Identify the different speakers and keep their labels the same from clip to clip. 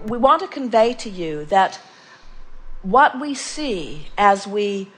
Speaker 1: We want to convey to you that what we see as we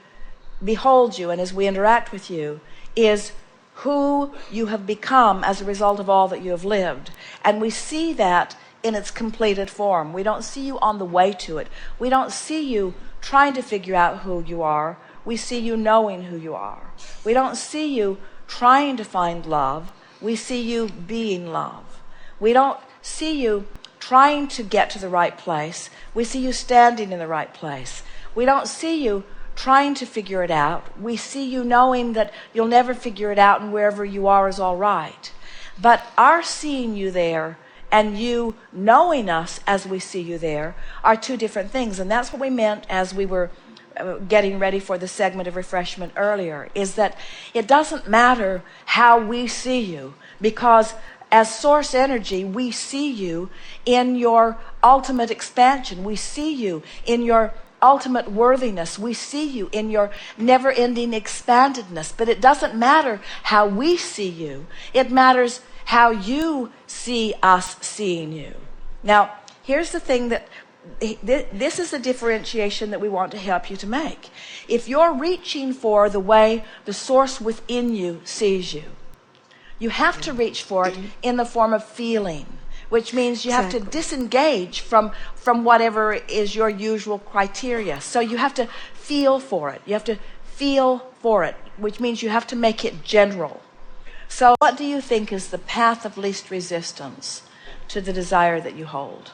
Speaker 1: behold you and as we interact with you is who you have become as a result of all that you have lived. And we see that in its completed form. We don't see you on the way to it. We don't see you trying to figure out who you are. We see you knowing who you are. We don't see you trying to find love. We see you being love. We don't see you trying to get to the right place. We see you standing in the right place. We don't see you trying to figure it out. We see you knowing that you'll never figure it out and wherever you are is all right. But our seeing you there and you knowing us as we see you there are two different things. And that's what we meant as we were getting ready for the segment of refreshment earlier, is that it doesn't matter how we see you, because as source energy, we see you in your ultimate expansion. We see you in your ultimate worthiness. We see you in your never-ending expandedness. But it doesn't matter how we see you. It matters how you see us seeing you. Now, here's the thing that this is the differentiation that we want to help you to make. If you're reaching for the way the source within you sees you, you have to reach for it in the form of feeling, which means you have to disengage from whatever is your usual criteria. So you have to feel for it. You have to feel for it, which means you have to make it general. So what do you think is the path of least resistance to the desire that you hold?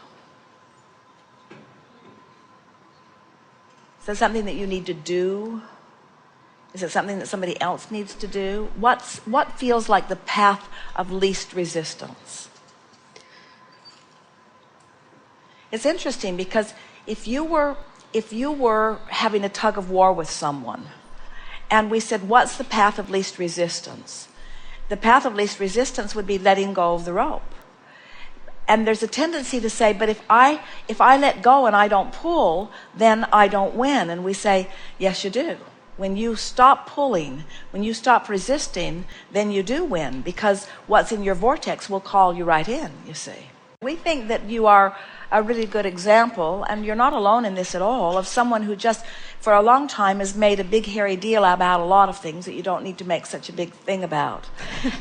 Speaker 1: Is that something that you need to do? Is it something that somebody else needs to do? What feels like the path of least resistance? It's interesting because if you were having a tug of war with someone and we said, what's the path of least resistance? The path of least resistance would be letting go of the rope. And there's a tendency to say, but if I let go and I don't pull, then I don't win. And we say, yes, you do. When you stop pulling, when you stop resisting, then you do win, because what's in your vortex will call you right in, you see. We think that you are a really good example, and you're not alone in this at all, of someone who just for a long time has made a big hairy deal about a lot of things that you don't need to make such a big thing about.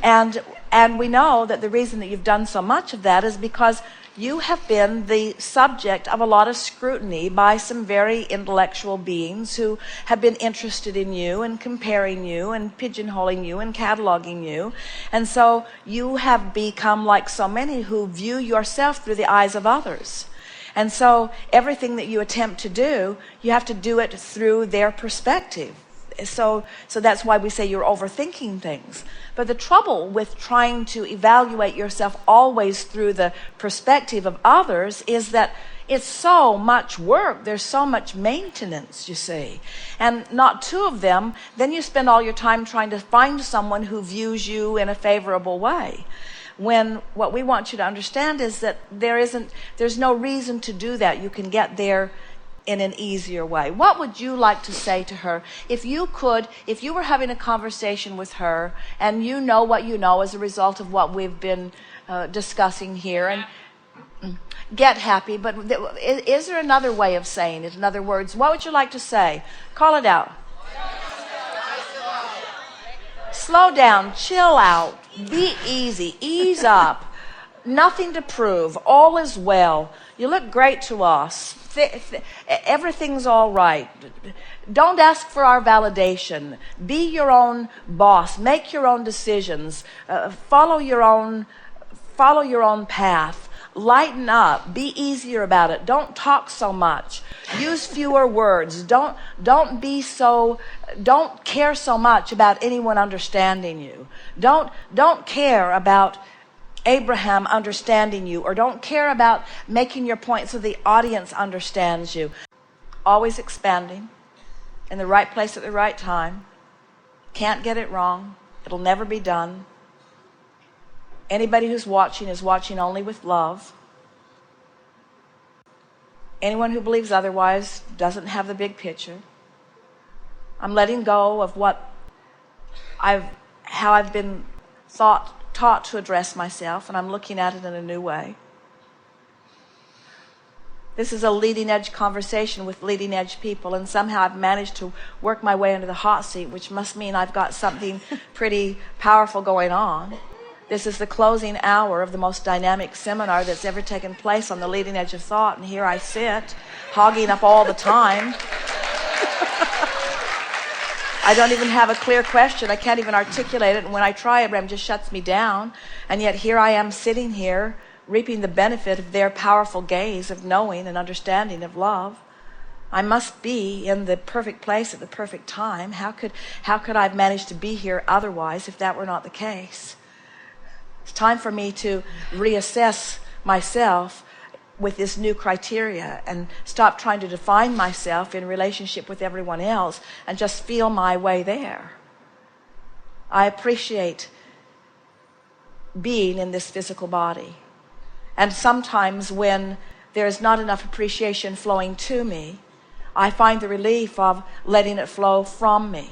Speaker 1: And we know that the reason that you've done so much of that is because you have been the subject of a lot of scrutiny by some very intellectual beings who have been interested in you and comparing you and pigeonholing you and cataloging you. And so you have become like so many who view yourself through the eyes of others. And so everything that you attempt to do, you have to do it through their perspective. So that's why we say you're overthinking things. But the trouble with trying to evaluate yourself always through the perspective of others is that it's so much work. There's so much maintenance, you see. And not two of them, then you spend all your time trying to find someone who views you in a favorable way. When what we want you to understand is that there's no reason to do that. You can get there in an easier way. What would you like to say to her if you were having a conversation with her and you know what you know as a result of what we've been discussing here, and get happy, but is there another way of saying it? In other words, what would you like to say? Call it out. Slow down, chill out, be easy, ease up, nothing to prove, all is well. You look great to us. Everything's all right. Don't ask for our validation. Be your own boss. Make your own decisions. Follow your own path. Lighten up. Be easier about it. Don't talk so much. Use fewer words. Don't care so much about anyone understanding you. Don't care about Abraham understanding you, or don't care about making your point so the audience understands you. Always expanding, in the right place at the right time. Can't get it wrong. It'll never be done. Anybody who's watching is watching only with love. Anyone who believes otherwise doesn't have the big picture. I'm letting go of how I've been taught to address myself, and I'm looking at it in a new way. This is a leading edge conversation with leading edge people, and somehow I've managed to work my way into the hot seat, which must mean I've got something pretty powerful going on. This is the closing hour of the most dynamic seminar that's ever taken place on the leading edge of thought, and here I sit, hogging up all the time. I don't even have a clear question. I can't even articulate it, and when I try, Abraham just shuts me down, and yet here I am sitting here reaping the benefit of their powerful gaze of knowing and understanding of love. I must be in the perfect place at the perfect time. How could I have managed to be here otherwise if that were not the case? It's time for me to reassess myself with this new criteria and stop trying to define myself in relationship with everyone else and just feel my way there. I appreciate being in this physical body. And sometimes when there's not enough appreciation flowing to me, I find the relief of letting it flow from me.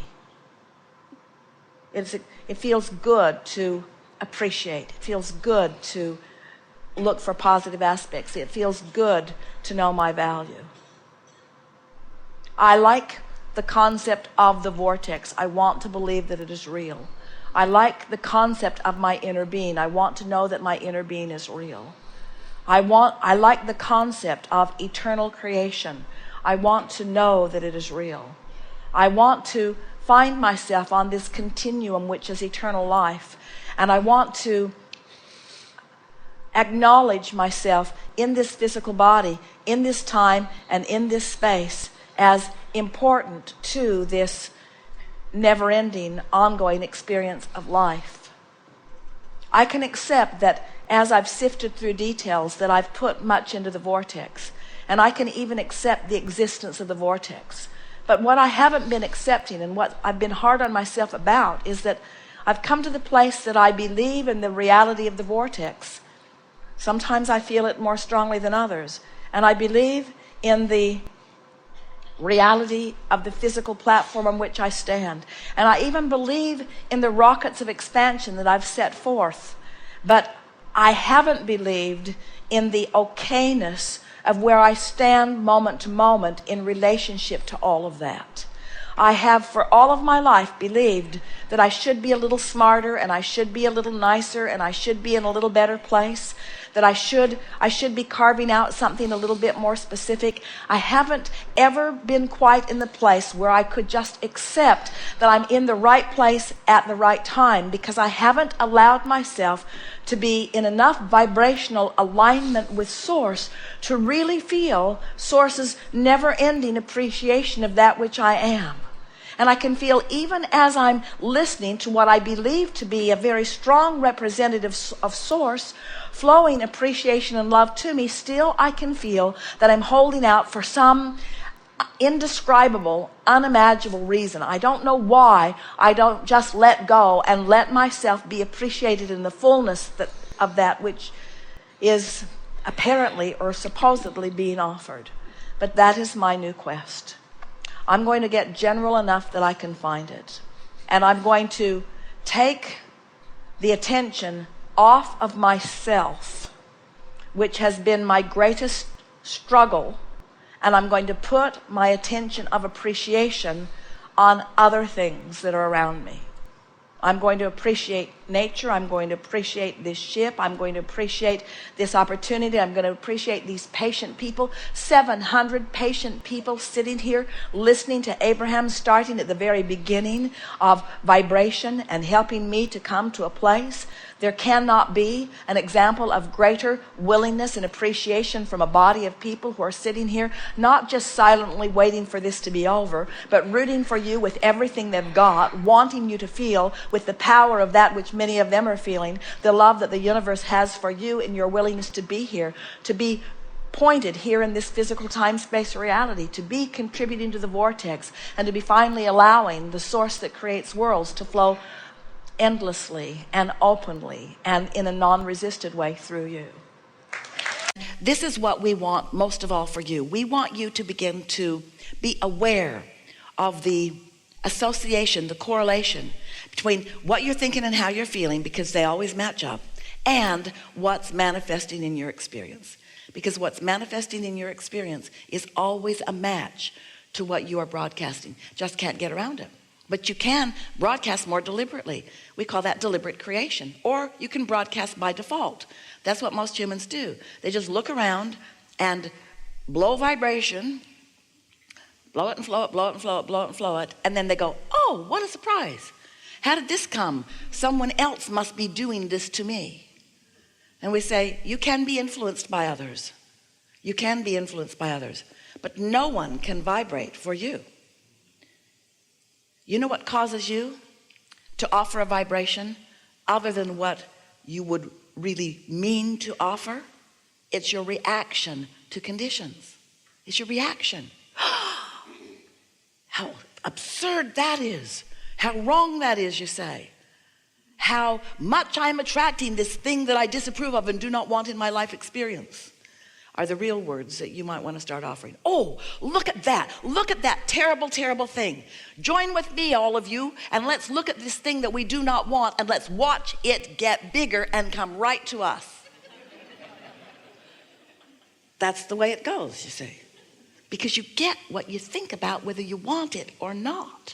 Speaker 1: It feels good to appreciate. It feels good to look for positive aspects. It feels good to know my value. I like the concept of the vortex. I want to believe that it is real. I like the concept of my inner being. I want to know that my inner being is real. I like the concept of eternal creation. I want to know that it is real. I want to find myself on this continuum which is eternal life. And I want to acknowledge myself in this physical body, in this time, and in this space as important to this never-ending, ongoing experience of life. I can accept that as I've sifted through details that I've put much into the vortex, and I can even accept the existence of the vortex. But what I haven't been accepting and what I've been hard on myself about is that I've come to the place that I believe in the reality of the vortex. Sometimes I feel it more strongly than others, and I believe in the reality of the physical platform on which I stand, and I even believe in the rockets of expansion that I've set forth. But I haven't believed in the okayness of where I stand moment to moment in relationship to all of that. I have for all of my life believed that I should be a little smarter and I should be a little nicer and I should be in a little better place, that I should be carving out something a little bit more specific. I haven't ever been quite in the place where I could just accept that I'm in the right place at the right time, because I haven't allowed myself to be in enough vibrational alignment with Source to really feel Source's never-ending appreciation of that which I am. And I can feel, even as I'm listening to what I believe to be a very strong representative of Source flowing appreciation and love to me, still I can feel that I'm holding out for some indescribable, unimaginable reason. I don't know why I don't just let go and let myself be appreciated in the fullness of that which is apparently or supposedly being offered. But that is my new quest. I'm going to get general enough that I can find it. And I'm going to take the attention off of myself, which has been my greatest struggle, and I'm going to put my attention of appreciation on other things that are around me. I'm going to appreciate nature. I'm going to appreciate this ship. I'm going to appreciate this opportunity. I'm going to appreciate these patient people, 700 patient people sitting here listening to Abraham, starting at the very beginning of vibration and helping me to come to a place. There cannot be an example of greater willingness and appreciation from a body of people who are sitting here, not just silently waiting for this to be over, but rooting for you with everything they've got, wanting you to feel with the power of that which many of them are feeling, the love that the universe has for you and your willingness to be here, to be pointed here in this physical time-space reality, to be contributing to the vortex, and to be finally allowing the Source that creates worlds to flow endlessly and openly and in a non-resisted way through you. This is what we want most of all for you. We want you to begin to be aware of the association, the correlation between what you're thinking and how you're feeling, because they always match up, and what's manifesting in your experience. because what's manifesting in your experience is always a match to what you are broadcasting. Just can't get around it. But you can broadcast more deliberately. We call that deliberate creation. Or you can broadcast by default. That's what most humans do. They just look around and blow vibration, blow it and flow it, blow it and flow it, blow it and flow it, and then they go, oh, what a surprise. How did this come? Someone else must be doing this to me. And we say, you can be influenced by others. You can be influenced by others. But no one can vibrate for you. You know what causes you to offer a vibration other than what you would really mean to offer? It's your reaction to conditions. It's your reaction. How absurd that is. How wrong that is, you say. How much I'm attracting this thing that I disapprove of and do not want in my life experience are the real words that you might want to start offering. Oh, look at that. Look at that terrible, terrible thing. Join with me, all of you, and let's look at this thing that we do not want, and let's watch it get bigger and come right to us. That's the way it goes, you see. Because you get what you think about whether you want it or not.